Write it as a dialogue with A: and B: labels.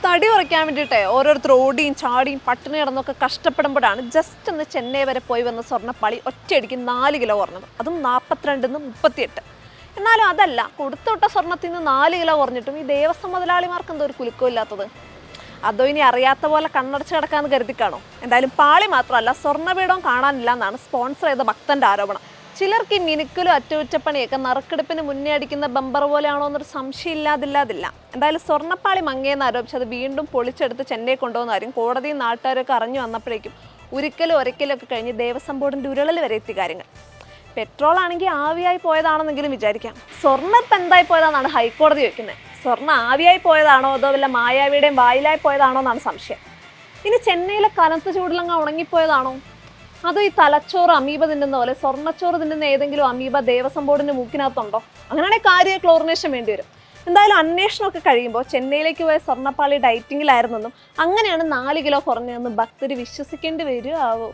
A: തടി കുറയ്ക്കാൻ വേണ്ടിയിട്ട് ഓരോരുത്തർ ഓടിയും ചാടിയും പട്ടിണി കിടന്നൊക്കെ കഷ്ടപ്പെടുമ്പോഴാണ് ജസ്റ്റ് ഒന്ന് ചെന്നൈ വരെ പോയി വന്ന സ്വർണ്ണപ്പാളി ഒറ്റയടിക്ക് 4 കിലോ കുറഞ്ഞത്. അതും 42 38. എന്നാലും അതല്ല, കൊടുത്തുവിട്ട സ്വർണ്ണത്തിൽ നിന്ന് 4 കിലോ കുറഞ്ഞിട്ടും ഈ ദേവസ്വം മുതലാളിമാർക്ക് എന്തോ ഒരു കുലുക്കമില്ലാത്തത്. അതോ ഇനി അറിയാത്ത പോലെ കണ്ണടച്ച് കിടക്കാമെന്ന് കരുതിക്കാണോ? എന്തായാലും പാളി മാത്രമല്ല, സ്വർണ്ണപീഠവും കാണാനില്ല എന്നാണ് സ്പോൺസർ ചെയ്ത ഭക്തന്റെ ആരോപണം. ചിലർക്ക് ഈ മിനുക്കലും അറ്റകുറ്റപ്പണിയൊക്കെ നറുക്കെടുപ്പിന് മുന്നേ അടിക്കുന്ന ബമ്പർ പോലെയാണോ എന്നൊരു സംശയം ഇല്ലാതില്ല. എന്തായാലും സ്വർണ്ണപ്പാളി മങ്ങിയെന്ന് ആരോപിച്ച് അത് വീണ്ടും പൊളിച്ചെടുത്ത് ചെന്നൈ കൊണ്ടുപോകുന്നതാരും കോടതിയും നാട്ടുകാരൊക്കെ അറിഞ്ഞു വന്നപ്പോഴേക്കും ഒരിക്കലൊക്കെ കഴിഞ്ഞ് ദേവസ്വം ബോർഡിന്റെ ഉരുളൽ വരെ എത്തിയ കാര്യങ്ങൾ. പെട്രോൾ ആണെങ്കിൽ ആവിയായി പോയതാണെന്നെങ്കിലും വിചാരിക്കാം. സ്വർണ്ണം ഇപ്പം എന്തായി പോയതാണെന്നാണ് ഹൈക്കോടതി ചോദിക്കുന്നത്. സ്വർണ്ണം ആവിയായി പോയതാണോ അതോ വല്ല മായാവിയുടെയും വായിലായി പോയതാണോ എന്നാണ് സംശയം. ഇനി ചെന്നൈയിലെ കനത്ത ചൂടിലങ്ങ് ഉണങ്ങിപ്പോയതാണോ? അതോ ഈ തലച്ചോറ് അമീബ തിന്നുന്ന പോലെ സ്വർണ്ണച്ചോറ് തിന്നുന്ന ഏതെങ്കിലും അമീബ ദേവസ്വം ബോർഡിന്റെ മൂക്കിനകത്തുണ്ടോ? അങ്ങനെയാണെങ്കിൽ കാര്യമായി ക്ലോറിനേഷൻ വേണ്ടി വരും. എന്തായാലും അന്വേഷണമൊക്കെ കഴിയുമ്പോൾ ചെന്നൈയിലേക്ക് പോയ സ്വർണ്ണപ്പാളി ഡയറ്റിങ്ങിലായിരുന്നെന്നും അങ്ങനെയാണ് 4 കിലോ കുറഞ്ഞതെന്നും ഭക്തർ വിശ്വസിക്കേണ്ടി വരുമോ ആവോ?